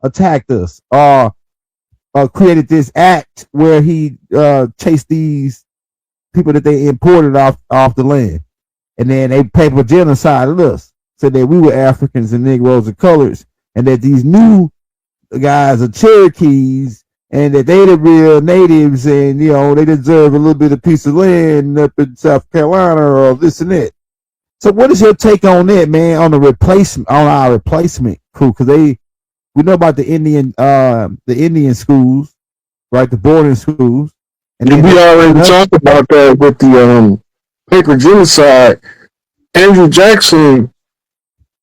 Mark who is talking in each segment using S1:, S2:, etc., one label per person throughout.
S1: attacked us, created this act where he chased these people that they imported off the land, and then they paper genocided us, said that we were Africans and Negroes and colors, and that these new guys are Cherokees, and that they the real natives, and they deserve a little bit of piece of land up in South Carolina or this and that. So what is your take on that, man, on our replacement crew? Because we know about the Indian schools, right? The boarding schools.
S2: And we already talked about that with the paper genocide. Andrew Jackson,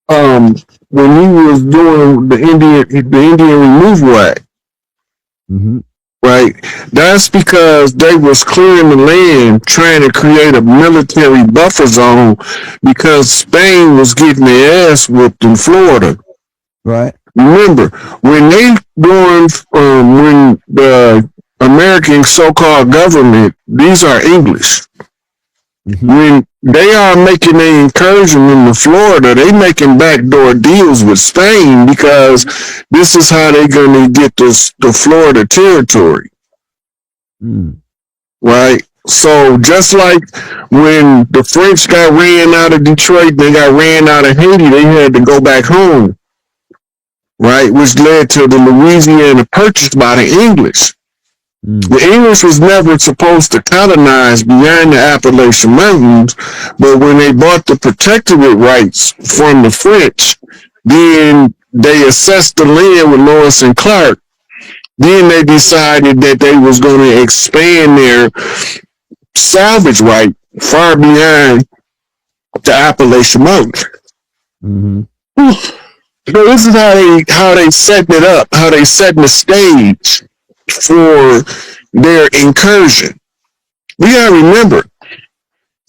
S2: when he was doing the Indian Removal Act, right? That's because they was clearing the land, trying to create a military buffer zone because Spain was getting their ass whooped in Florida.
S1: Right.
S2: Remember, when the American so-called government, these are English. When they are making an incursion into Florida, they making backdoor deals with Spain because this is how they're going to get the Florida territory. Right? So just like when the French got ran out of Detroit, they got ran out of Haiti, they had to go back home. Right? Which led to the Louisiana Purchase by the English. The English was never supposed to colonize beyond the Appalachian Mountains, but when they bought the protectorate rights from the French, then they assessed the land with Lewis and Clark. Then they decided that they was going to expand their salvage right far beyond the Appalachian Mountains. So this is how they set it up, how they set the stage for their incursion. We gotta remember,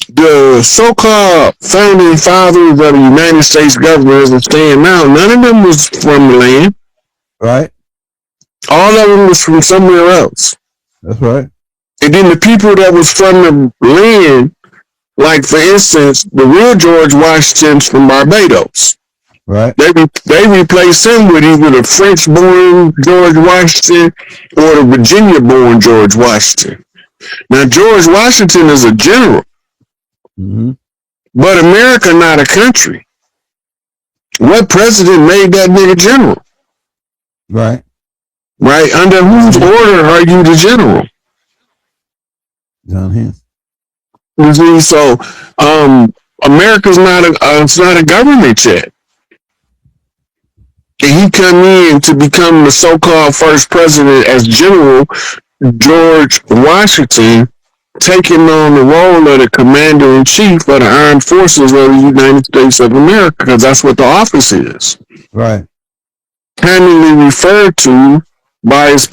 S2: the so-called founding fathers of the United States government as it stands now, none of them was from the land.
S1: Right.
S2: All of them was from somewhere else.
S1: That's right.
S2: And then the people that was from the land, like for instance, the real George Washington's from Barbados.
S1: Right.
S2: They replaced him with either the French-born George Washington or the Virginia-born George Washington. Now, George Washington is a general, but America not a country. What president made that nigga general?
S1: Right.
S2: Right? Under whose order are you the general?
S1: John Hance.
S2: You see, so America's it's not a government yet. And he come in to become the so-called first president as General George Washington, taking on the role of the commander-in-chief of the armed forces of the United States of America, because that's what the office is.
S1: Right.
S2: Commonly referred to by his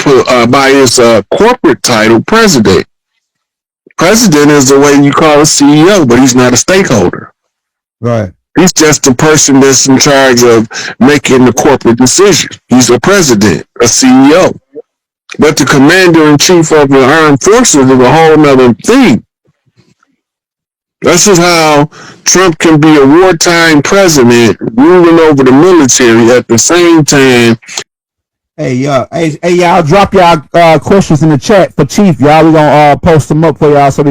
S2: corporate title, president. President is the way you call a CEO, but he's not a stakeholder.
S1: Right.
S2: He's just the person that's in charge of making the corporate decision. He's a president, a CEO. But the commander-in-chief of the armed forces is a whole nother thing. This is how Trump can be a wartime president ruling over the military at the same time.
S1: Hey, y'all, drop y'all questions in the chat for Chief. Y'all, we gonna post them up for y'all so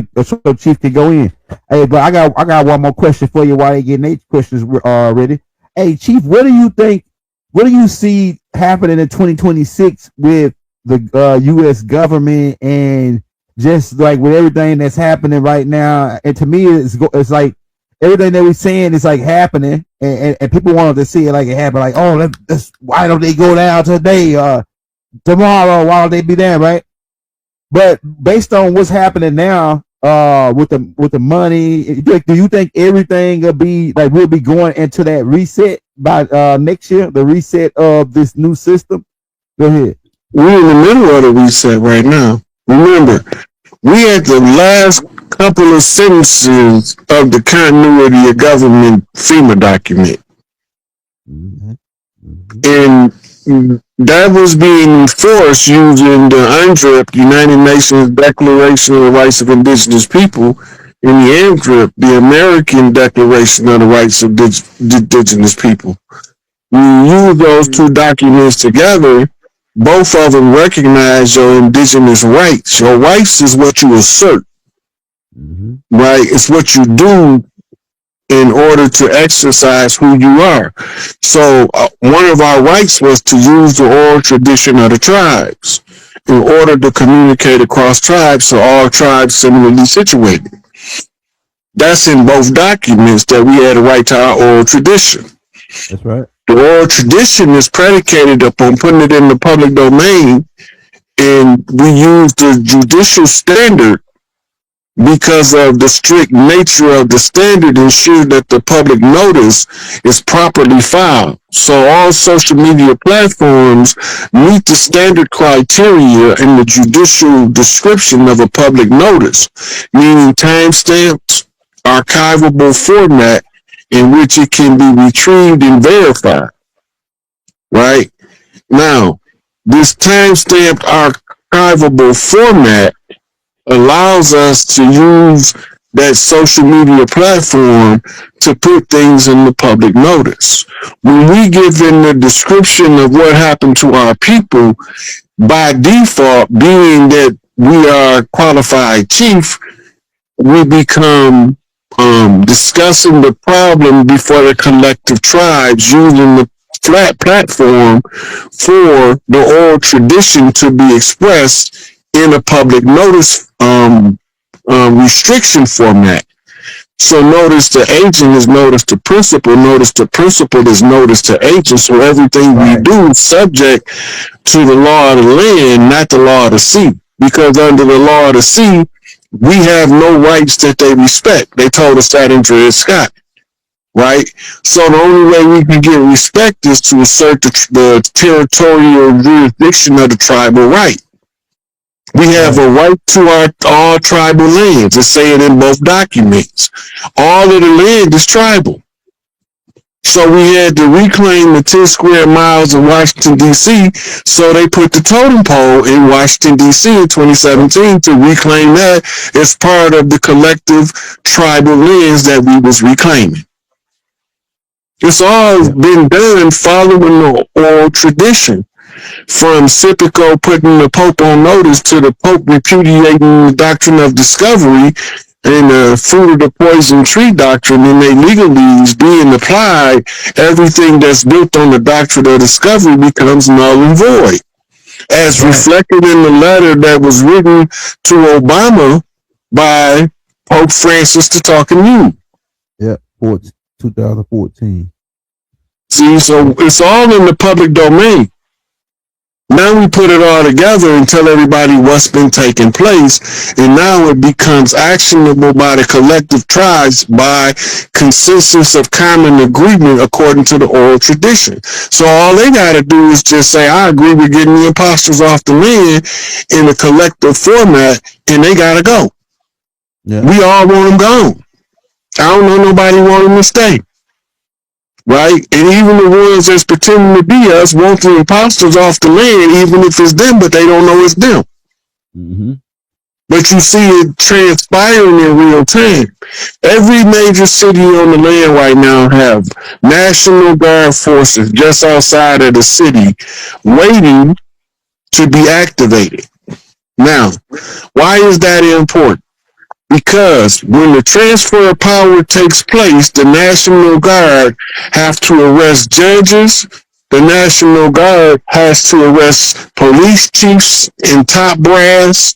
S1: Chief can go in. Hey, but I got one more question for you while they getting their questions ready. Hey, Chief, what do you think? What do you see happening in 2026 with the U.S. government and just like with everything that's happening right now? And to me, it's like everything that we're saying is like happening, and people wanted to see it like it happened. Like, oh, that's why don't they go down today, tomorrow? Why don't they be there, right? But based on what's happening now, with the money, do you think everything will be like we'll be going into that reset by next year? The reset of this new system. Go ahead.
S2: We're in the middle of the reset right now. Remember, we at the last couple of sentences of the continuity of government FEMA document. And that was being enforced using the UNDRIP, United Nations Declaration of the Rights of Indigenous People, and the AMDRIP, the American Declaration of the Rights of Indigenous People. When you use those two documents together, both of them recognize your indigenous rights. Your rights is what you assert, right? It's what you do in order to exercise who you are. So one of our rights was to use the oral tradition of the tribes in order to communicate across tribes, so all tribes similarly situated. That's in both documents, that we had a right to our oral tradition.
S1: That's right.
S2: The oral tradition is predicated upon putting it in the public domain, and we use the judicial standard because of the strict nature of the standard, ensure that the public notice is properly filed. So all social media platforms meet the standard criteria in the judicial description of a public notice, meaning timestamps, archivable format in which it can be retrieved and verified. Right? Now, this time-stamped archivable format allows us to use that social media platform to put things in the public notice. When we give in the description of what happened to our people, by default, being that we are qualified chief, we become discussing the problem before the collective tribes, using the flat platform for the oral tradition to be expressed in a public notice restriction format. So notice to agent is notice to principal is notice to agent. So everything we do is subject to the law of the land, not the law of the sea. Because under the law of the sea, we have no rights that they respect. They told us that in Dred Scott. Right? So the only way we can get respect is to assert the territorial jurisdiction of the tribal right. We have a right to all tribal lands. It's saying in both documents. All of the land is tribal. So we had to reclaim the 10 square miles of Washington, D.C. So they put the totem pole in Washington, D.C. in 2017 to reclaim that as part of the collective tribal lands that we was reclaiming. It's all been done following the oral tradition. From Scipico putting the Pope on notice to the Pope repudiating the doctrine of discovery and the fruit of the poison tree doctrine and their legalese being applied, everything that's built on the doctrine of discovery becomes null and void. As reflected in the letter that was written to Obama by Pope Francis to Talking You.
S1: Yeah, 2014.
S2: See, so it's all in the public domain. Now we put it all together and tell everybody what's been taking place, and now it becomes actionable by the collective tribes by consensus of common agreement according to the oral tradition. So all they got to do is just say, I agree with getting the imposters off the land in a collective format, and they got to go. Yeah. We all want them gone. I don't know nobody want them to stay. Right? And even the ones that's pretending to be us want the imposters off the land, even if it's them, but they don't know it's them. Mm-hmm. But you see it transpiring in real time. Every major city on the land right now have National Guard forces just outside of the city waiting to be activated. Now, why is that important? Because when the transfer of power takes place, the National Guard have to arrest judges. The National Guard has to arrest police chiefs and top brass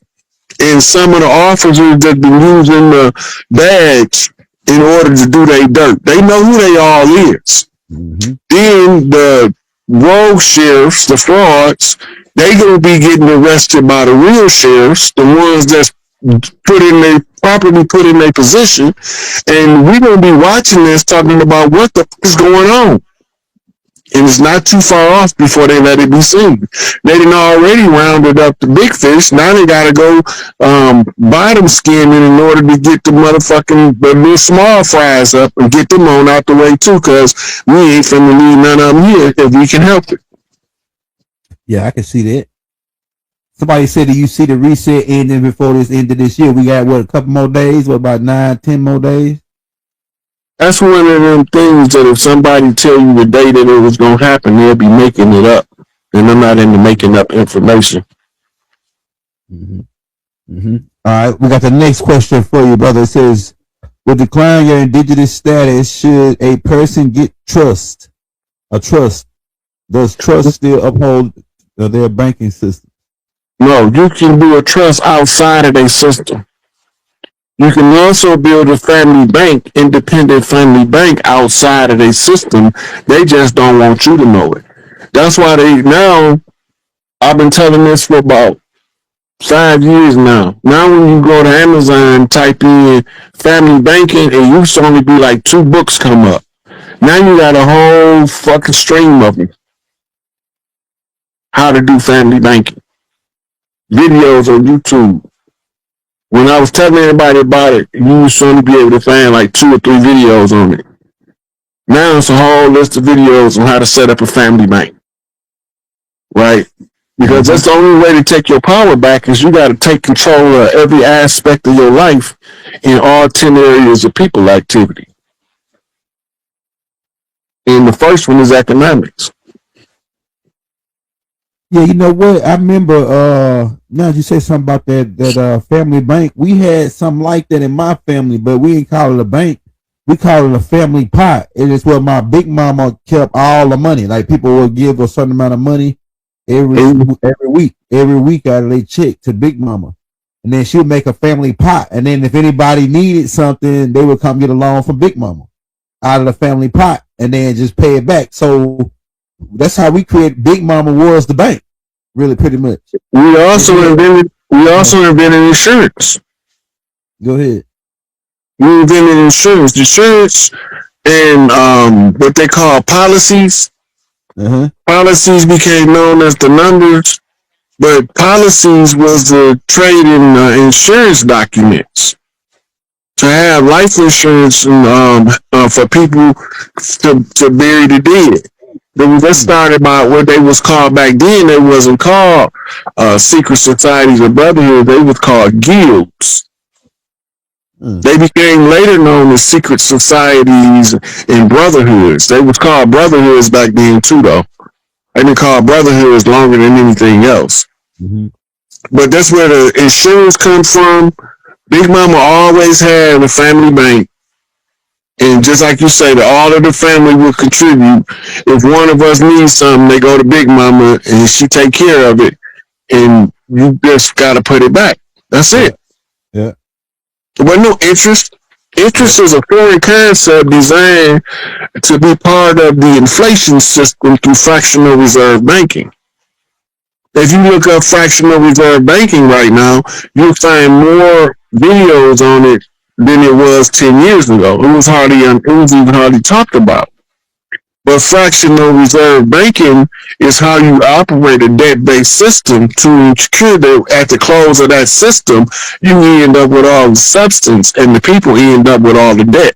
S2: and some of the officers that been using the badge in order to do their dirt. They know who they all is. Mm-hmm. Then the rogue sheriffs, the frauds, they gonna be getting arrested by the real sheriffs, the ones that's properly put in their position, and we're gonna be watching this, talking about what the fuck is going on. And it's not too far off before they let it be seen. They done already rounded up the big fish. Now they gotta go bottom skinning in order to get the motherfucking the little small fries up and get them on out the way too, cause we ain't finna leave none of them here if we can help it.
S1: Yeah, I can see that. Somebody said, do you see the reset ending before this end of this year? We got, what, a couple more days? What, about 9, 10 more days?
S2: That's one of them things that if somebody tell you the day that it was gonna happen, they'll be making it up, and I'm not into making up information.
S1: Mm-hmm. Mm-hmm. All right, we got the next question for you, brother. It says, with declaring your indigenous status, should a person get a trust? Does trust still uphold their banking system?
S2: No, you can do a trust outside of their system. You can also build a family bank, independent family bank outside of their system. They just don't want you to know it. That's why I've been telling this for about 5 years now. Now when you go to Amazon, type in family banking, it used to only be like 2 books come up. Now you got a whole fucking stream of them. How to do family banking. Videos on YouTube. When I was telling everybody about it, you used to only be able to find like 2 or 3 videos on it. Now it's a whole list of videos on how to set up a family bank. Right? Because that's the only way to take your power back is you got to take control of every aspect of your life in all 10 areas of people activity. And the first one is economics.
S1: Yeah, you know what? I remember now you say something about that family bank. We had something like that in my family, but we didn't call it a bank. We call it a family pot. It is where my big mama kept all the money. Like people would give a certain amount of money every week out of their check to Big Mama, and then she would make a family pot. And then if anybody needed something, they would come get a loan from Big Mama out of the family pot, and then just pay it back. So that's how we created Big Mama was the bank, really, pretty much.
S2: We also invented insurance.
S1: Go ahead.
S2: We invented insurance, and what they call policies. Policies became known as the numbers, but policies was the trade in insurance documents to have life insurance and for people to bury the dead. That started by what they was called back then. They wasn't called secret societies or brotherhood. They was called guilds. They became later known as secret societies and brotherhoods. They was called brotherhoods back then too, though. They've been called brotherhoods longer than anything else. But that's where the insurance comes from. Big Mama always had a family bank. And just like you say, all of the family will contribute. If one of us needs something, they go to Big Mama and she take care of it. And you just got to put it back. That's it.
S1: Yeah.
S2: There wasn't no interest. Interest is a foreign concept designed to be part of the inflation system through fractional reserve banking. If you look up fractional reserve banking right now, you'll find more videos on it than it was 10 years ago. It was even hardly talked about. But fractional reserve banking is how you operate a debt-based system to ensure that at the close of that system, you end up with all the substance and the people end up with all the debt.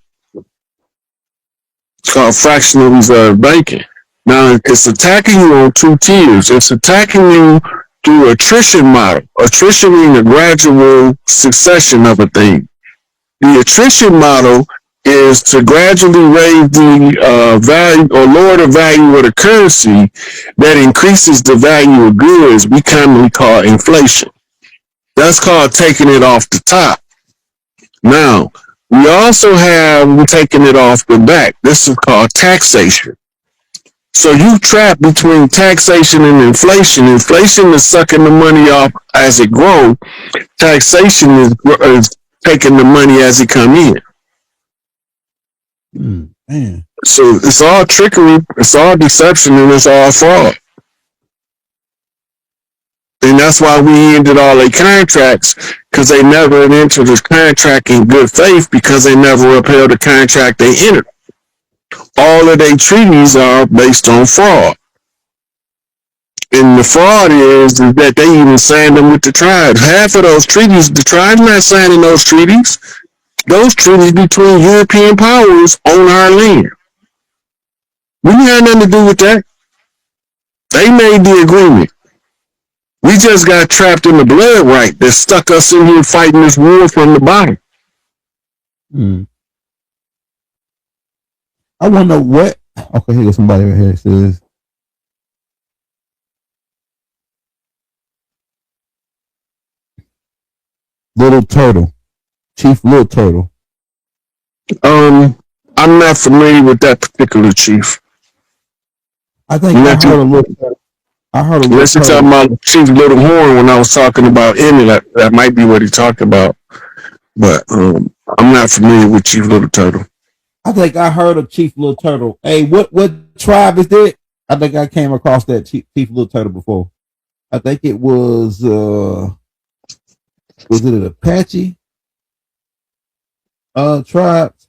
S2: It's called fractional reserve banking. Now, it's attacking you on 2 tiers. It's attacking you through attrition model. Attrition means a gradual succession of a thing. The attrition model is to gradually raise the value or lower the value of the currency that increases the value of goods we commonly call inflation. That's called taking it off the top. Now, we also have taking it off the back. This is called taxation. So you trap between taxation and inflation. Inflation is sucking the money off as it grows. Taxation is taking the money as it come in.
S1: Man.
S2: So it's all trickery, it's all deception, and it's all fraud. And that's why we ended all their contracts, because they never entered the contract in good faith, because they never upheld the contract they entered. All of their treaties are based on fraud. And the fraud is that they even signed them with the tribes. Half of those treaties, the tribes not signing those treaties. Those treaties between European powers on our land. We had nothing to do with that. They made the agreement. We just got trapped in the blood right that stuck us in here fighting this war from the bottom.
S1: I want to know what. Okay, here goes somebody right here. It says Little Turtle, Chief Little Turtle.
S2: I'm not familiar with that particular chief.
S1: I think I heard a little. I heard a little.
S2: Unless you're talking about Chief Little Horn when I was talking about Emmy, that might be what he talked about. But I'm not familiar with Chief Little Turtle.
S1: I think I heard of Chief Little Turtle. Hey, what tribe is that? I think I came across that Chief Little Turtle before. I think it was it an Apache tribes?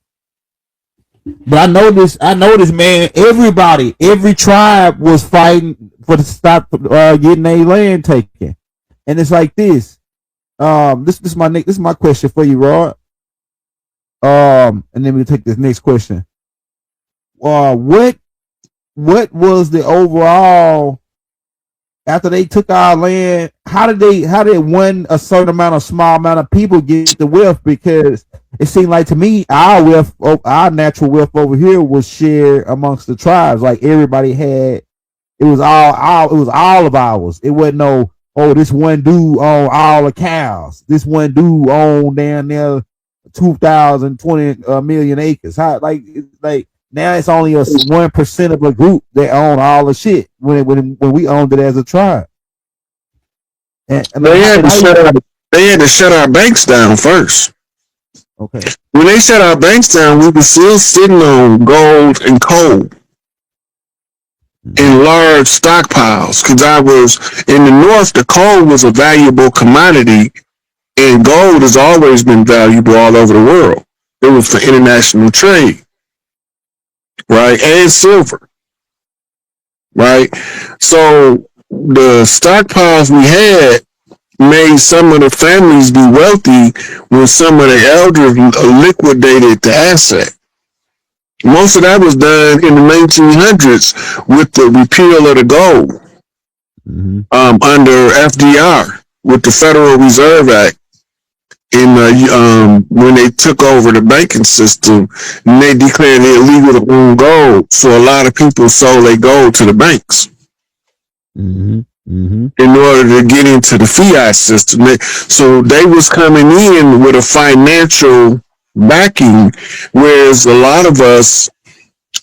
S1: But I noticed, man, every tribe was fighting for to stop getting their land taken. And it's like this. This is my question for you, Rod. And then we'll take this next question. What was the overall after they took our land? How did one a certain amount of small amount of people get the wealth? Because it seemed like to me our natural wealth over here was shared amongst the tribes. Like everybody had, it was all of ours. It wasn't no, oh, this one dude owned all the cows. This one dude owned down there 2,020 million acres. How like now it's only 1% of a group that own all the shit when we owned it as a tribe. And
S2: they had to shut our banks down first.
S1: Okay.
S2: When they shut our banks down, we were still sitting on gold and coal in large stockpiles. Because I was in the north, the coal was a valuable commodity, and gold has always been valuable all over the world. It was for international trade, right? And silver, right? So the stockpiles we had made some of the families be wealthy when some of the elders liquidated the asset. Most of that was done in the 1900s with the repeal of the gold under FDR with the Federal Reserve Act. When they took over the banking system, and they declared it illegal to own gold, so a lot of people sold their gold to the banks. In order to get into the fiat system. So they was coming in with a financial backing, whereas a lot of us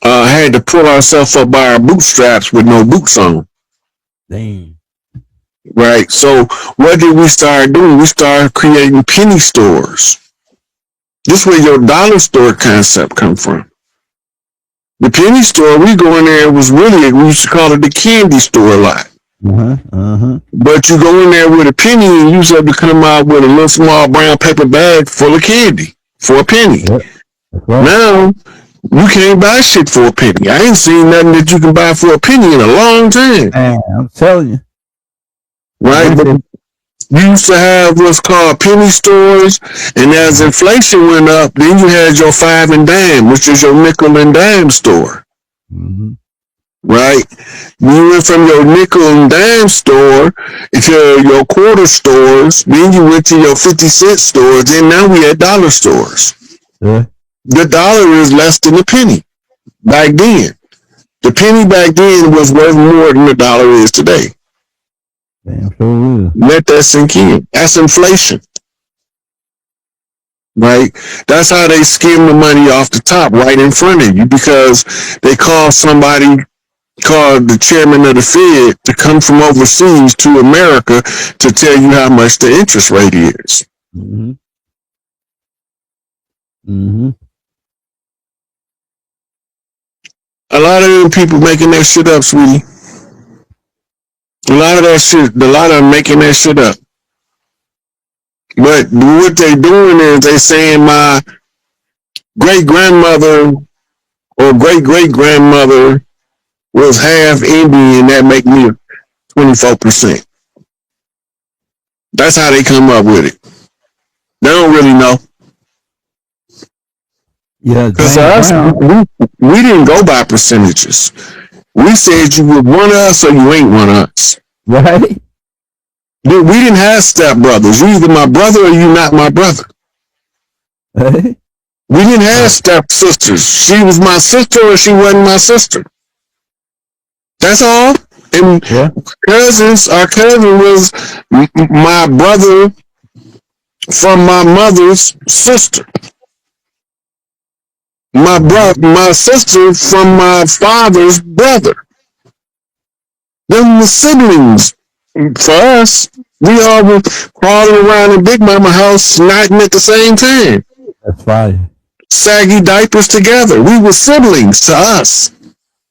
S2: had to pull ourselves up by our bootstraps with no boots on.
S1: Damn.
S2: Right. So what did we start doing? We started creating penny stores. This is where your dollar store concept come from. The penny store, we go in there, was really, we used to call it the candy store a lot. But you go in there with a penny and you have to come out with a little small brown paper bag full of candy for a penny. Yep. Right. Now, you can't buy shit for a penny. I ain't seen nothing that you can buy for a penny in a long time.
S1: Man, I'm telling you.
S2: Right? But you used to have what's called penny stores, and as inflation went up, then you had your 5 and dime, which is your nickel and dime store. Right? You went from your nickel and dime store to your quarter stores, then you went to your 50-cent stores, and now we at dollar stores. Yeah. The dollar is less than a penny back then. The penny back then was worth more than the dollar is today.
S1: Damn, sure is.
S2: Let that sink in. That's inflation. Right? That's how they skim the money off the top right in front of you, because they call the chairman of the Fed to come from overseas to America to tell you how much the interest rate is. A lot of them people making that shit up, sweetie. A lot of them making that shit up. But what they doing is they saying my great-grandmother or great-great-grandmother was half Indian, that make me 24%. That's how they come up with it. They don't really know.
S1: Yeah,
S2: because we didn't go by percentages. We said you were one of us or you ain't one of us.
S1: Right?
S2: We didn't have stepbrothers. You either my brother or you not my brother.
S1: Hey?
S2: We didn't have stepsisters. She was my sister or she wasn't my sister. That's all. And cousins, our cousin was my brother from my mother's sister. My sister from my father's brother. Them were siblings. For us, we all were crawling around in Big Mama house, snotting at the same time.
S1: That's fire.
S2: Saggy diapers together. We were siblings to us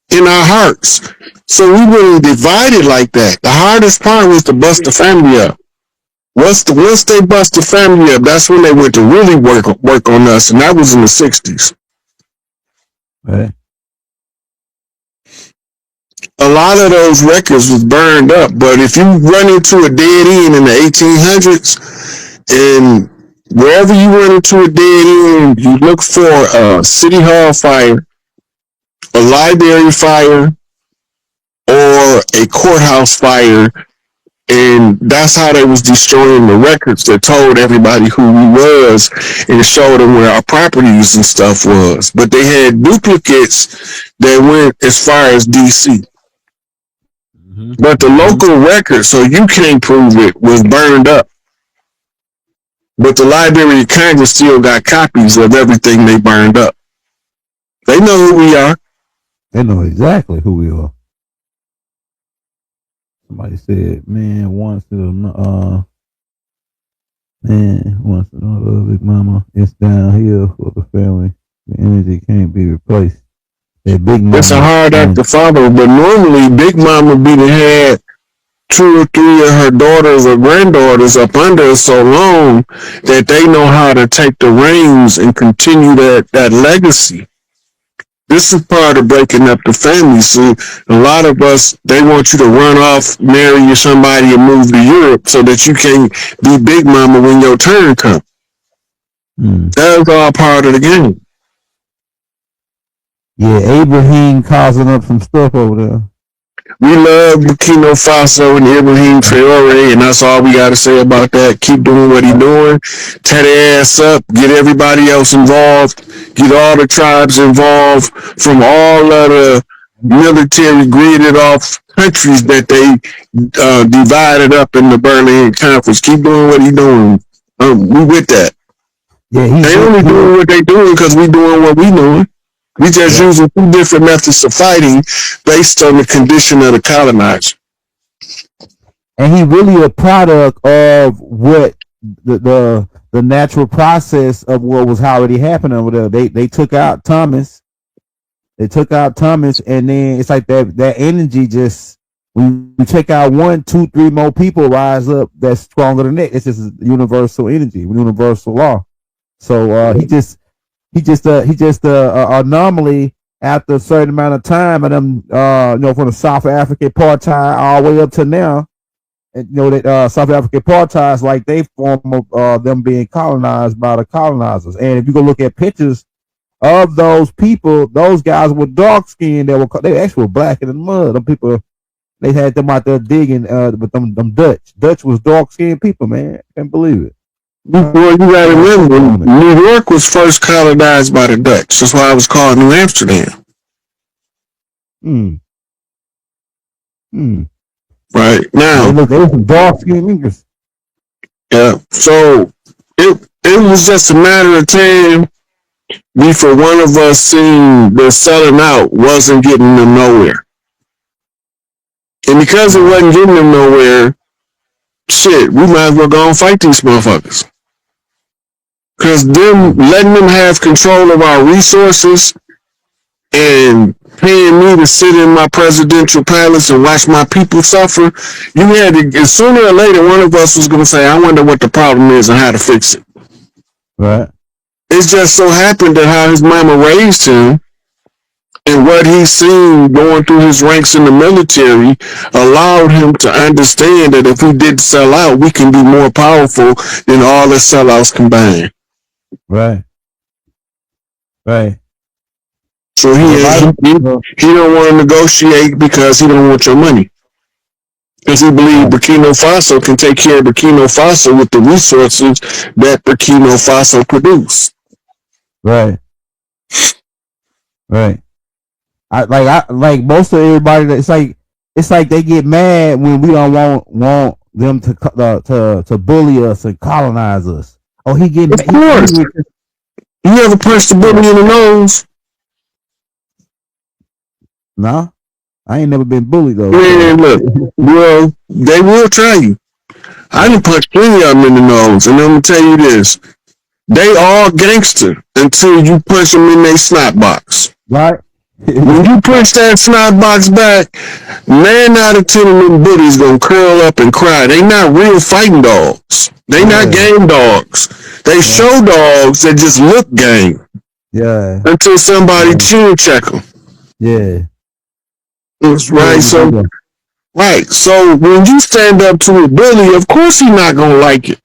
S2: in our hearts. So we were divided like that. The hardest part was to bust the family up. Once they bust the family up, that's when they went to really work on us, and that was in the 60s.
S1: Right.
S2: A lot of those records was burned up, but if you run into a dead end in the 1800s, and wherever you run into a dead end, you look for a city hall fire, a library fire, or a courthouse fire, and that's how they was destroying the records that told everybody who we was and showed them where our properties and stuff was. But they had duplicates that went as far as DC. Mm-hmm. But the local record, so you can't prove it, was burned up. But the Library of Congress still got copies of everything they burned up. They know who we are.
S1: They know exactly who we are. Somebody said, man, once another Big Mama, it's downhill for the family. The energy can't be replaced. Big Mama, it's a hard act to follow, but normally Big Mama be the head 2 or 3 of her daughters or granddaughters up under her so long that they know how to take the reins and continue that legacy. This is part of breaking up the family. So a lot of us, they want you to run off, marry somebody, and move to Europe so that you can be Big Mama when your turn comes. That's all part of the game. Yeah, Ibrahim causing up some stuff over there.
S2: We love Burkina Faso and Ibrahim Traore, and that's all we got to say about that. Keep doing what he's doing. Tear their ass up. Get everybody else involved. Get all the tribes involved from all of the military gridded off countries that they divided up in the Berlin Conference. Keep doing what he's doing. We with that. Yeah, they only doing what they doing because we doing what we doing. We just using 2 different methods of fighting based on the condition of the colonizer.
S1: And he really a product of what the natural process of what was already happening over there. They took out Thomas. And then it's like that energy just when we take out 1, 2, 3 more people rise up that's stronger than that. It's just universal energy, universal law. So he just anomaly after a certain amount of time, and them from the South African apartheid all the way up to now, and that South African apartheid is like they form of them being colonized by the colonizers. And if you go look at pictures of those people, those guys were dark skinned. They actually were blacker than mud. Them people, they had them out there digging with them Dutch. Dutch was dark skinned people, man. Can't believe it.
S2: Well, you gotta remember, New York was first colonized by the Dutch. That's why it was called New Amsterdam. Right now,
S1: they were some dark skinned niggas.
S2: Yeah, so it was just a matter of time before one of us seen the selling out wasn't getting them nowhere, and because it wasn't getting them nowhere, shit, we might as well go and fight these motherfuckers. Because them letting them have control of our resources and paying me to sit in my presidential palace and watch my people suffer, you had to, sooner or later, one of us was going to say, I wonder what the problem is and how to fix it.
S1: Right.
S2: It's just so happened that how his mama raised him and what he's seen going through his ranks in the military allowed him to understand that if we did sell out, we can be more powerful than all the sellouts combined.
S1: Right.
S2: So he don't want to negotiate because he don't want your money. Because he believes Burkina Faso can take care of Burkina Faso with the resources that Burkina Faso produce.
S1: Right. Right. I like most of everybody. It's like they get mad when we don't want them to bully us and colonize us. Oh, he getting
S2: Of course. You ever punched a bully in the nose?
S1: No, I ain't never been bullied though.
S2: Man, look, well, they will try you. I done punched plenty of them in the nose, and I'm gonna tell you this: they all gangster until you punch them in their snot box.
S1: Right.
S2: When you punch that snot box back, 9 out of 10 of them bullies gonna curl up and cry. They not real fighting dogs. They not game dogs. They show dogs that just look game.
S1: Yeah.
S2: Until somebody chin check them.
S1: Yeah.
S2: That's right. So, right. So when you stand up to a bully, of course he's not gonna like it,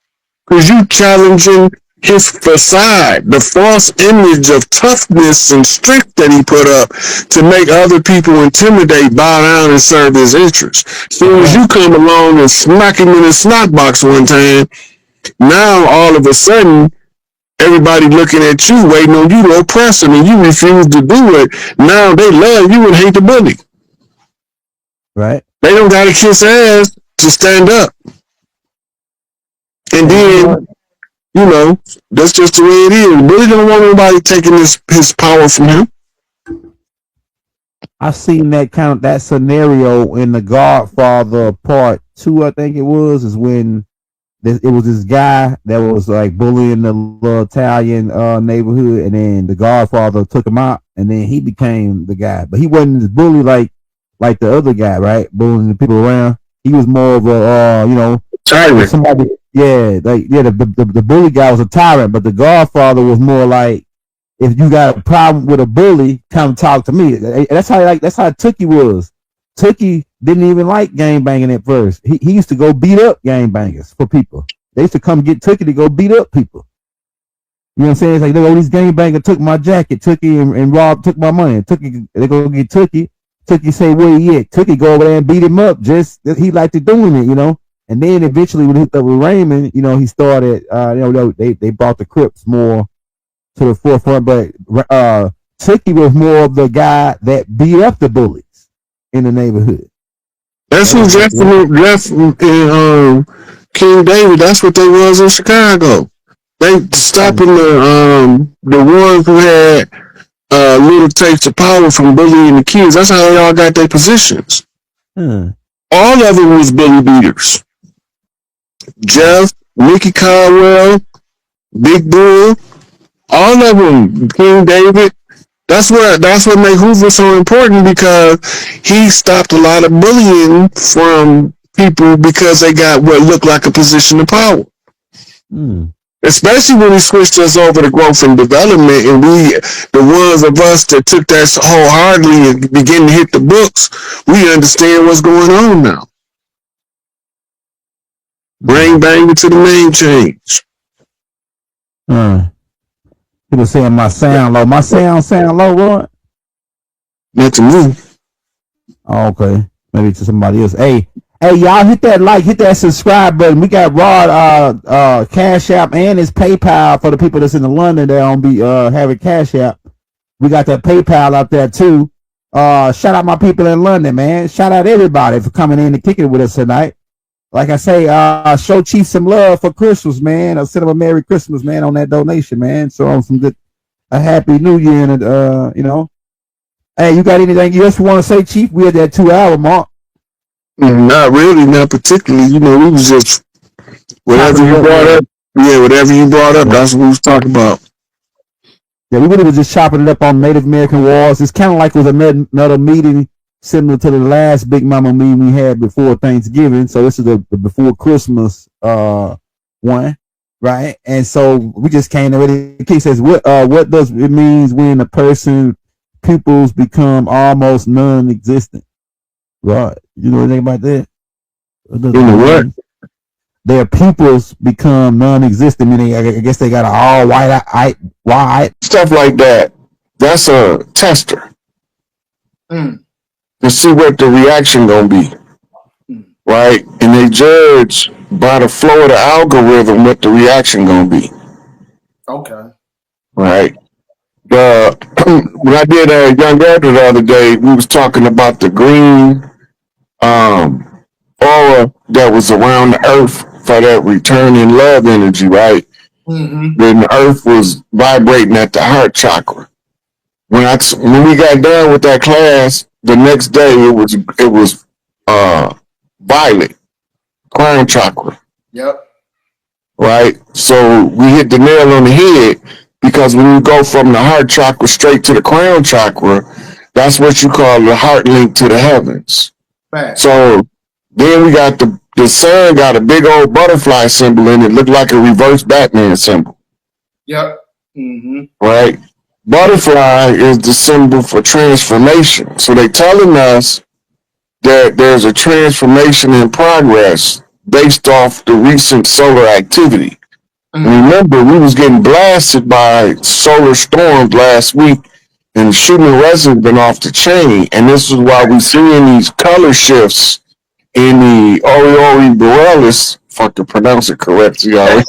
S2: because you challenging his facade, the false image of toughness and strength that he put up to make other people intimidate, bow down, and serve his interests. As soon as you come along and smack him in his snot box one time, now all of a sudden everybody looking at you, waiting on you to oppress them, and you refuse to do it. Now they love you and hate the bully.
S1: Right.
S2: They don't got to kiss ass to stand up. And then, you know, that's just the way it is. Bully don't want nobody taking his power from him.
S1: I seen that scenario in The Godfather Part 2, I think it was, is when it was this guy that was like bullying the little Italian neighborhood, and then the Godfather took him out, and then he became the guy. But he wasn't as bully like the other guy, right? Bullying the people around. He was more of a
S2: tyrant.
S1: Somebody, the bully guy was a tyrant, but the Godfather was more like, if you got a problem with a bully, come talk to me. That's how Tookie was. Tookie didn't even like gang banging at first. He used to go beat up gang bangers for people. They used to come get Tookie to go beat up people. You know what I'm saying? It's like, these gang bangers took my jacket, Tookie and Rob took my money. Tookie, they go get Tookie. Tookie say, where he at? Tookie go over there and beat him up. Just he liked to doing it, you know. And then eventually when he hooked up with Raymond, you know, he started, they brought the Crips more to the forefront. But Tookie was more of the guy that beat up the bullies in the neighborhood.
S2: That's who Jeff and King David. That's what they was in Chicago. They stopping the ones who had little taste of power from bullying the kids. That's how they all got their positions. All of them was bully beaters. Jeff, Mickey Caldwell, Big Bull, all of them, King David. That's what made Hoover so important, because he stopped a lot of bullying from people because they got what looked like a position of power. Especially when he switched us over to growth and development, and we, the ones of us that took that wholeheartedly and began to hit the books, we understand what's going on now. Bring bang to the name change.
S1: People saying my sound low. My sound low, what?
S2: Not to me.
S1: Oh, okay. Maybe to somebody else. Hey, y'all hit that like, hit that subscribe button. We got Rod Cash App and his PayPal for the people that's in the London that don't be having Cash App. We got that PayPal out there too. Shout out my people in London, man. Shout out everybody for coming in and kicking it with us tonight. Like I say, show Chief some love for Christmas, man. I'll send him a Merry Christmas, man, on that donation, man. So on some good, a Happy New Year, and you know. Hey, you got anything else you want to say, Chief? We at that 2-hour mark.
S2: Not really, not particularly. You know, we was just whatever you brought up. Yeah, whatever you brought up, that's what we was talking about.
S1: Yeah, we really was just chopping it up on Native American wars. It's kind of like it was another meeting similar to the last Big Mama meeting we had before Thanksgiving. So this is the before Christmas one, right? And so we just came to it. The key says, what does it means when a person pupils become almost non-existent? Right? You know anything about that?
S2: What?
S1: Their pupils become non-existent. Meaning, I guess they got an all white
S2: stuff like that. That's a tester. To see what the reaction gonna be, right? And they judge by the flow of the algorithm what the reaction gonna be.
S3: Okay.
S2: Right. when I did a Young Elder the other day, we was talking about the green aura that was around the earth for that returning love energy, right?
S3: Mm-hmm.
S2: Then the earth was vibrating at the heart chakra. When we got done with that class, the next day it was violet, crown chakra.
S3: Yep.
S2: Right? So we hit the nail on the head because when you go from the heart chakra straight to the crown chakra, that's what you call the heart link to the heavens.
S3: Fact.
S2: So then we got the sun got a big old butterfly symbol in it, looked like a reverse Batman symbol.
S3: Yep. Mm-hmm.
S2: Right? Butterfly is the symbol for transformation. So they're telling us that there's a transformation in progress based off the recent solar activity.
S3: Mm-hmm.
S2: Remember, we was getting blasted by solar storms last week, and the shooting resin been off the chain. And this is why we're seeing these color shifts in the Aurora Borealis. Fucking pronounce it correctly, I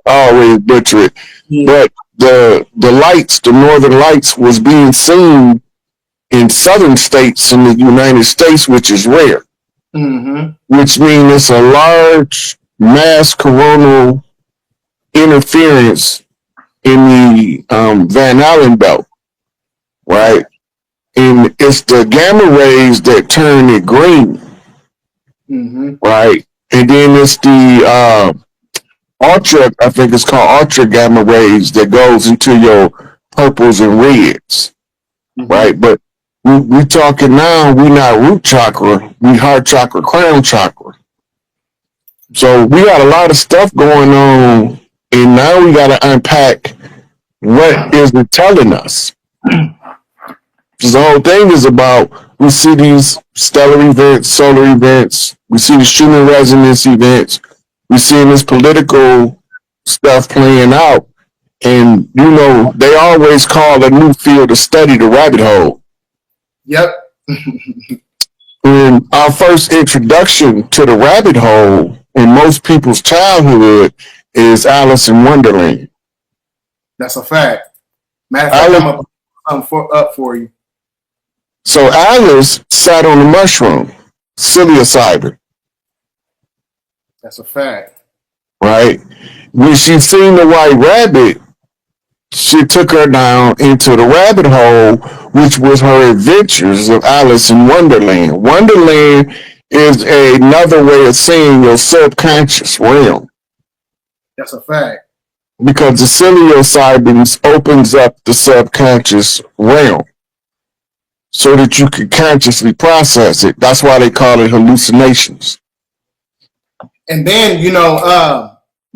S2: always butcher it.
S3: Mm-hmm.
S2: But the lights, the northern lights, was being seen in southern states in the United States, which is rare.
S3: Mm-hmm.
S2: Which means it's a large mass coronal interference in the Van Allen belt, right? And it's the gamma rays that turn it green,
S3: Mm-hmm.
S2: right? And then it's the ultra, I think it's called ultra gamma rays that goes into your purples and reds,
S3: Mm-hmm.
S2: right? But we talking now, we not root chakra, we heart chakra, crown chakra. So we got a lot of stuff going on, and now we got to unpack what is it telling us. Because the whole thing is about, we see these stellar events, solar events, we see the Schumann resonance events, we seeing this political stuff playing out, and you know they always call a new field of study the rabbit hole.
S3: Yep.
S2: And our first introduction to the rabbit hole in most people's childhood is Alice in Wonderland.
S3: That's a fact. Matter of fact, I'm gonna put something up for you.
S2: So Alice sat on the mushroom, psilocybin,
S3: That's a fact.
S2: right? When she seen the white rabbit, she took her down into the rabbit hole, which was her adventures of Alice in Wonderland. Wonderland is another way of saying your subconscious realm,
S3: That's a fact.
S2: because the psilocybin opens up the subconscious realm so that you can consciously process it. That's why they call it hallucinations.
S3: And then,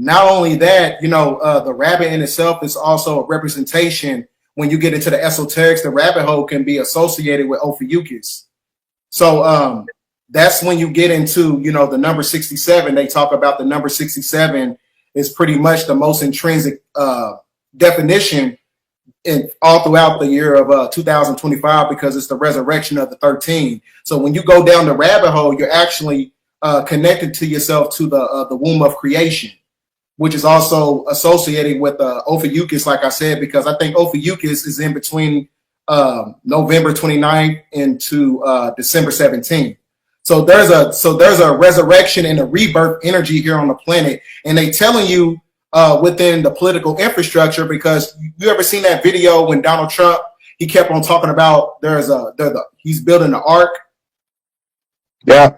S3: not only that, the rabbit in itself is also a representation. When you get into the esoterics, the rabbit hole can be associated with Ophiuchus. So that's when you get into, the number 67. They talk about the number 67 is pretty much the most intrinsic definition in all throughout the year of 2025, because it's the resurrection of the 13. So when you go down the rabbit hole, you're actually connected to yourself to the womb of creation, which is also associated with Ophiuchus, like I said, because I think Ophiuchus is in between November 29th into December 17th. So there's a resurrection and a rebirth energy here on the planet, and they telling you within the political infrastructure, because you ever seen that video when Donald Trump, he kept on talking about he's building the ark.
S2: Yeah.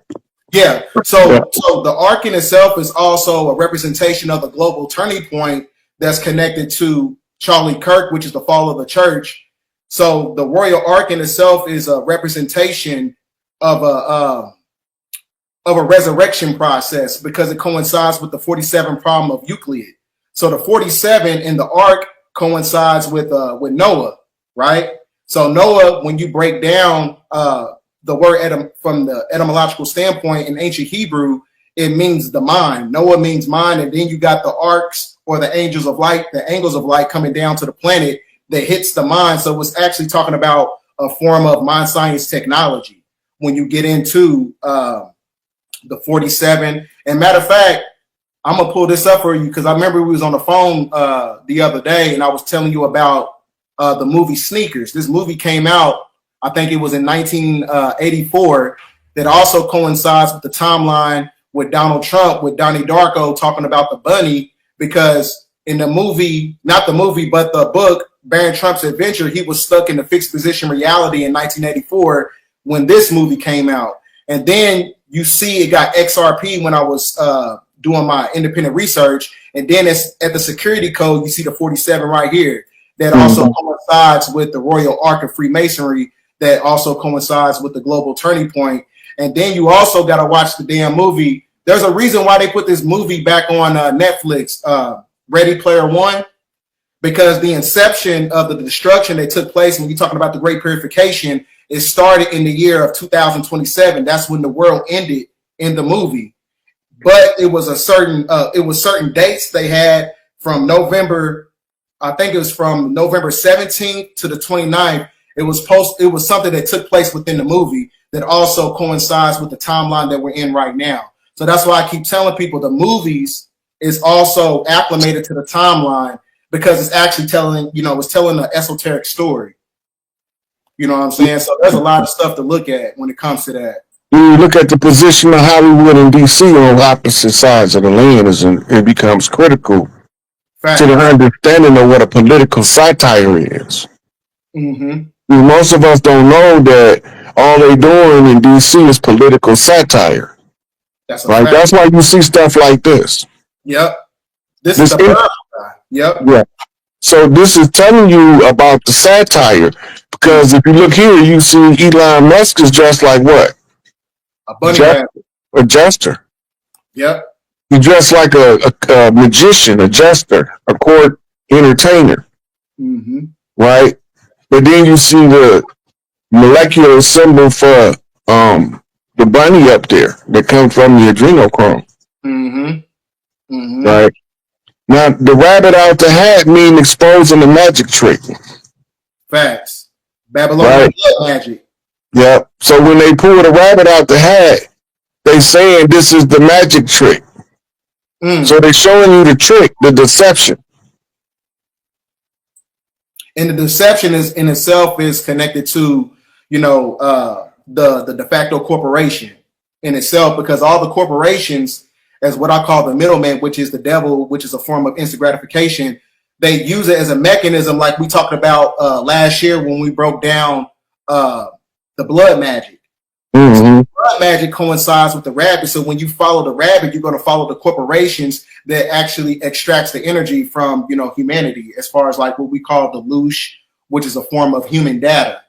S3: Yeah. So the ark in itself is also a representation of the global turning point that's connected to Charlie Kirk, which is the fall of the church. So the royal ark in itself is a representation of a resurrection process, because it coincides with the 47 problem of Euclid. So the 47 in the ark coincides with Noah, right? So Noah, when you break down the word from the etymological standpoint in ancient Hebrew, it means the mind. Noah means mind, and then you got the arcs, or the angels of light, the angles of light coming down to the planet that hits the mind. So it's actually talking about a form of mind science technology when you get into the 47. And matter of fact, I'm gonna pull this up for you, because I remember we was on the phone the other day, and I was telling you about the movie Sneakers. This movie came out, I think it was in 1984, that also coincides with the timeline with Donald Trump, with Donnie Darko talking about the bunny, because in the movie, not the movie, but the book, Barron Trump's Adventure, he was stuck in the fixed position reality in 1984 when this movie came out. And then you see it got XRP when I was doing my independent research. And then it's at the security code, you see the 47 right here. That also coincides with the Royal Ark of Freemasonry, that also coincides with the global turning point. And then you also got to watch the damn movie. There's a reason why they put this movie back on Netflix, Ready Player One, because the inception of the destruction that took place when you're talking about the Great Purification, it started in the year of 2027. That's when the world ended in the movie. But it was certain dates they had from November. I think it was from November 17th to the 29th. It was something that took place within the movie that also coincides with the timeline that we're in right now. So that's why I keep telling people the movies is also acclimated to the timeline, because it's actually telling an esoteric story. You know what I'm saying? So there's a lot of stuff to look at when it comes to that.
S2: When you look at the position of Hollywood and DC on opposite sides of the land, it becomes critical to the understanding of what a political satire is.
S3: Mm-hmm.
S2: Most of us don't know that all they're doing in DC is political satire.
S3: That's
S2: right.
S3: Fact.
S2: That's why you see stuff like this.
S3: Yep. This is the guy. Yep.
S2: Yeah. So this is telling you about the satire, because if you look here, you see Elon Musk is dressed like what?
S3: A bunny rabbit.
S2: A jester.
S3: Yep.
S2: He dressed like a magician, a jester, a court entertainer.
S3: Mm-hmm.
S2: Right? But then you see the molecular symbol for the bunny up there that comes from the adrenochrome.
S3: Mm-hmm. Mm-hmm.
S2: Right? Now, the rabbit out the hat mean exposing the magic trick.
S3: Facts. Babylonian magic.
S2: Yep. So when they pull the rabbit out the hat, they saying this is the magic trick. So they're showing you the trick, the deception.
S3: And the deception is in itself is connected to, the de facto corporation in itself, because all the corporations, as what I call the middleman, which is the devil, which is a form of instant gratification, they use it as a mechanism, like we talked about last year when we broke down the blood magic.
S2: Mm-hmm.
S3: Blood magic coincides with the rabbit. So when you follow the rabbit, you're going to follow the corporations that actually extracts the energy from, humanity, as far as like what we call the loosh, which is a form of human data.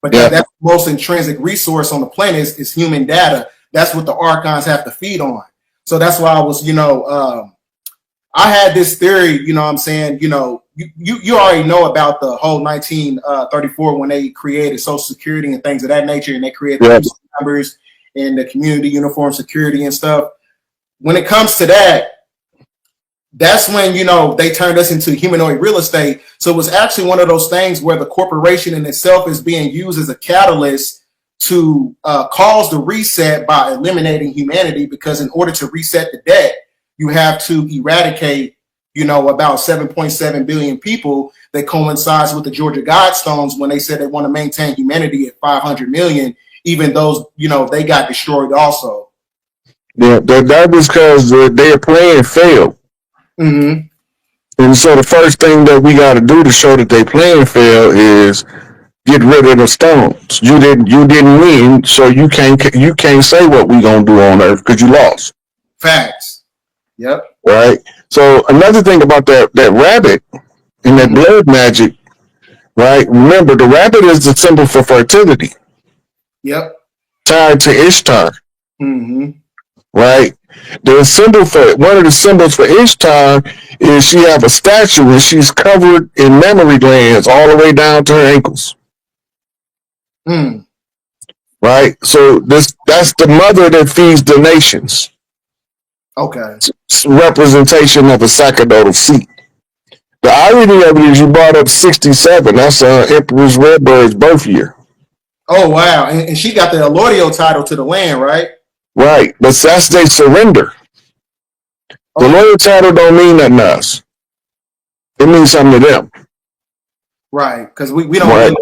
S3: But that's the most intrinsic resource on the planet is human data. That's what the archons have to feed on. So that's why I was, I had this theory, you already know about the whole 1934 when they created Social Security and things of that nature, and they created the numbers and the community uniform security and stuff. When it comes to that, that's when, they turned us into humanoid real estate. So it was actually one of those things where the corporation in itself is being used as a catalyst to cause the reset by eliminating humanity, because in order to reset the debt, you have to eradicate, about 7.7 billion people. That coincides with the Georgia Guidestones when they said they want to maintain humanity at 500 million, even those, they got destroyed also.
S2: Yeah, that was because their plan failed.
S3: Mm-hmm.
S2: And so the first thing that we got to do to show that their plan failed is get rid of the stones. You didn't win, so you can't say what we gonna do on Earth because you lost.
S3: Facts. Yep.
S2: Right. So another thing about that rabbit and that blood magic, right? Remember, the rabbit is the symbol for fertility.
S3: Yep.
S2: Tied to Ishtar.
S3: Mm-hmm.
S2: Right. One of the symbols for Ishtar is she have a statue and she's covered in mammary glands all the way down to her ankles. Right. So that's the mother that feeds the nations.
S3: Okay.
S2: It's a representation of a sacerdotal seat. The irony of it is you brought up 67. That's Empress Redbird's birth year.
S3: Oh wow! And she got the allodial title to the land, right?
S2: Right, but that's they surrender. The loyal title don't mean nothing to us. It means something to them.
S3: Right, because we don't
S2: Right.
S3: do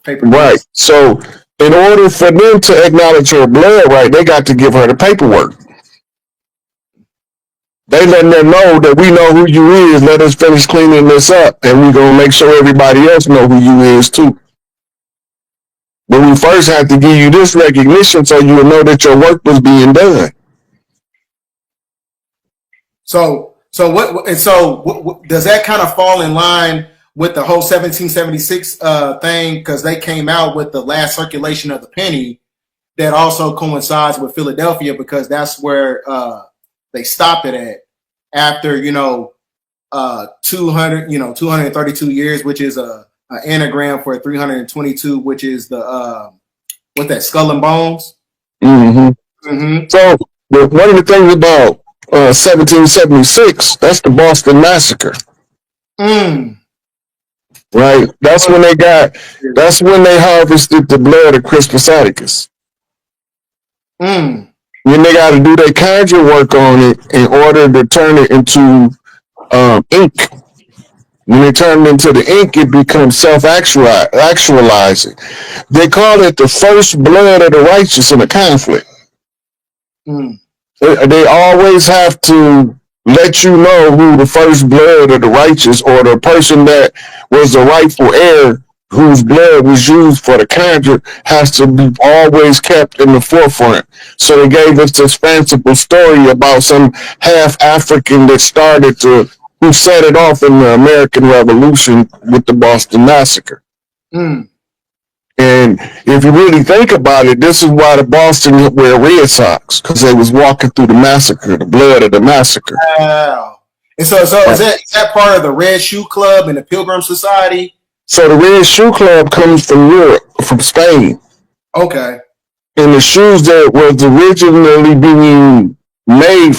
S3: paper.
S2: Right. So in order for them to acknowledge her blood right, they got to give her the paperwork. They letting them know that we know who you is. Let us finish cleaning this up, and we gonna make sure everybody else know who you is too. But we first have to give you this recognition so you will know that your work was being done.
S3: So what does that kind of fall in line with the whole 1776 thing? Because they came out with the last circulation of the penny that also coincides with Philadelphia, because that's where they stopped it at after 232 years, which is a anagram for 322, which is the what that skull and bones.
S2: Mm-hmm.
S3: Mm-hmm.
S2: So one of the things about 1776, that's the Boston Massacre. Right? That's when they harvested the blood of Crispus Attucks. When they got to do their conjure work on it in order to turn it into ink. When they turn it into the ink, it becomes self-actualizing. They call it the first blood of the righteous in a conflict. They always have to let you know who the first blood of the righteous, or the person that was the rightful heir whose blood was used for the conjure, has to be always kept in the forefront. So they gave us this fanciful story about some half African that who set it off in the American Revolution with the Boston Massacre. And if you really think about it, this is why the Boston wear red socks, because they was walking through the massacre, the blood of the massacre.
S3: Wow. And so is that part of the Red Shoe Club and the Pilgrim Society?
S2: So the Red Shoe Club comes from Europe, from Spain.
S3: Okay.
S2: And the shoes that was originally being made,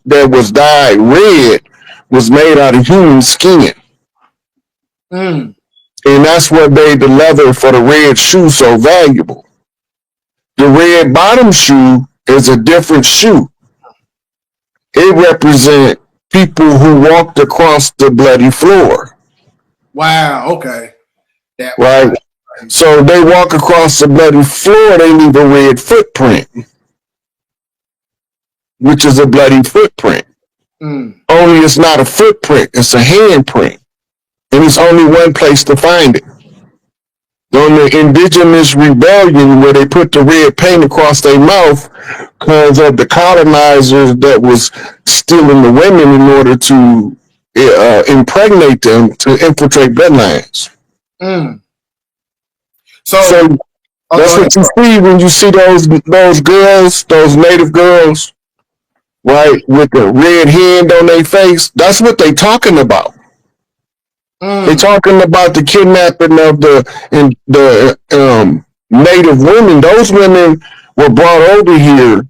S2: that was dyed red, was made out of human skin. And that's what made the leather for the red shoe so valuable. The red bottom shoe is a different shoe. It represents people who walked across the bloody floor.
S3: Wow, okay.
S2: Right? So they walk across the bloody floor, they leave a red footprint, which is a bloody footprint. Only it's not a footprint, it's a handprint. And it's only one place to find it. On the indigenous rebellion, where they put the red paint across their mouth because of the colonizers that was stealing the women in order to impregnate them to infiltrate bloodlines. So that's what you see when you see those girls, those native girls, right, with the red hand on their face. That's what they talking about. They're talking about the kidnapping of the native women. Those women were brought over here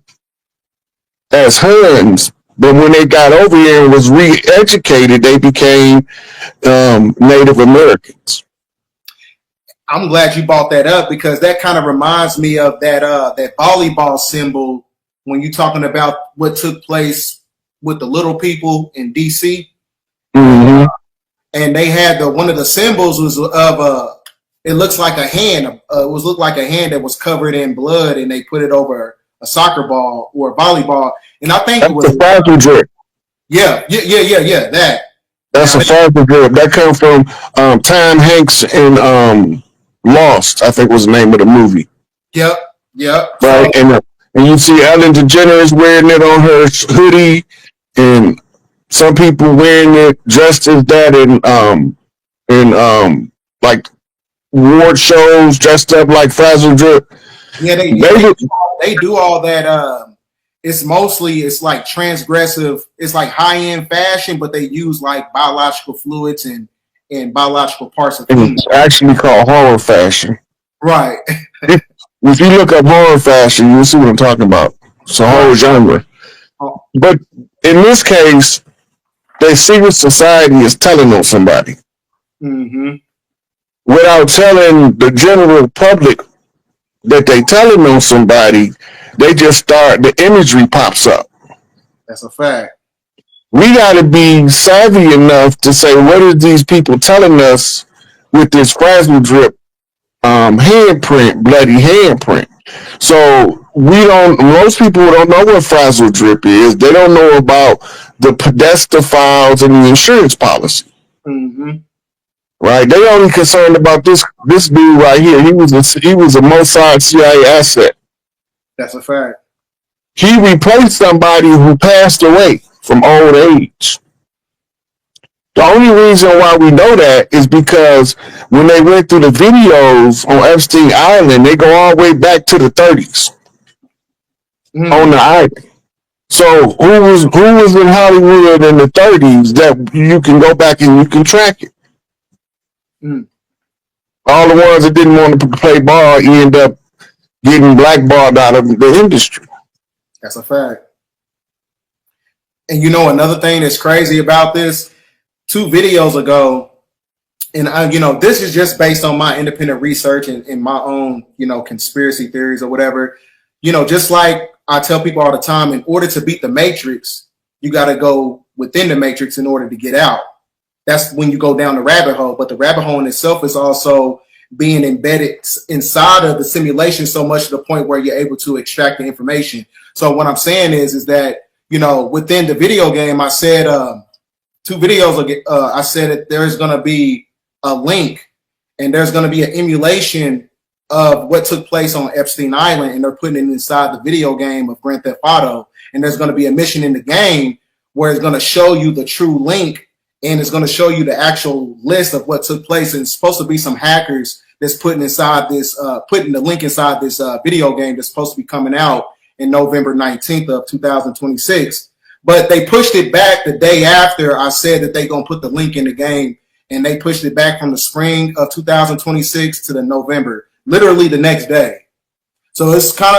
S2: as Huns, but when they got over here and was re-educated, they became Native Americans.
S3: I'm glad you brought that up, because that kind of reminds me of that volleyball symbol when you're talking about what took place with the little people in DC. And they had one of the symbols was of it looks like a hand. Looked like a hand that was covered in blood, and they put it over a soccer ball or a volleyball. And I think
S2: that's
S3: it was
S2: a Farther drip.
S3: Yeah.
S2: That's a Farther drip. That comes from Tom Hanks in Lost, I think was the name of the movie.
S3: Yep.
S2: Right, and you see Ellen DeGeneres wearing it on her hoodie, and some people wearing it dressed as that in like award shows, dressed up like Frazzle Drip.
S3: Yeah, they do all that. It's like transgressive. It's like high-end fashion, but they use like biological fluids and biological parts of
S2: it's actually called horror fashion.
S3: Right.
S2: If you look up horror fashion, you'll see what I'm talking about. It's a whole genre. But in this case, the secret society is telling on somebody. Without telling the general public that they telling on somebody, they just start, the imagery pops up.
S3: That's a fact.
S2: We got to be savvy enough to say, what are these people telling us with this Frazzle Drip handprint, bloody handprint. So most people don't know what Frazzle Drip is. They don't know about the Podesta files and the insurance policy.
S3: Mm-hmm.
S2: Right? They only concerned about this dude right here. He was a Mossad CIA asset.
S3: That's a fact.
S2: He replaced somebody who passed away from old age. The only reason why we know that is because when they went through the videos on Epstein Island, they go all the way back to the 30s on the island. So who was in Hollywood in the 30s that you can go back and you can track it? All the ones that didn't want to play ball end up getting blackballed out of the industry.
S3: That's a fact. And you know, another thing that's crazy about this, 2 videos ago, and this is just based on my independent research and my own, conspiracy theories or whatever. Just like I tell people all the time, in order to beat the Matrix, you got to go within the Matrix in order to get out. That's when you go down the rabbit hole. But the rabbit hole in itself is also being embedded inside of the simulation so much to the point where you're able to extract the information. So what I'm saying is that, within the video game, I said 2 videos ago, I said that there's going to be a link and there's going to be an emulation of what took place on Epstein Island, and they're putting it inside the video game of Grand Theft Auto. And there's going to be a mission in the game where it's going to show you the true link, and it's going to show you the actual list of what took place. And it's supposed to be some hackers that's putting the link inside this video game that's supposed to be coming out in November 19th of 2026. But they pushed it back the day after I said that they're going to put the link in the game, and they pushed it back from the spring of 2026 to the November, literally the next day. So it's kind of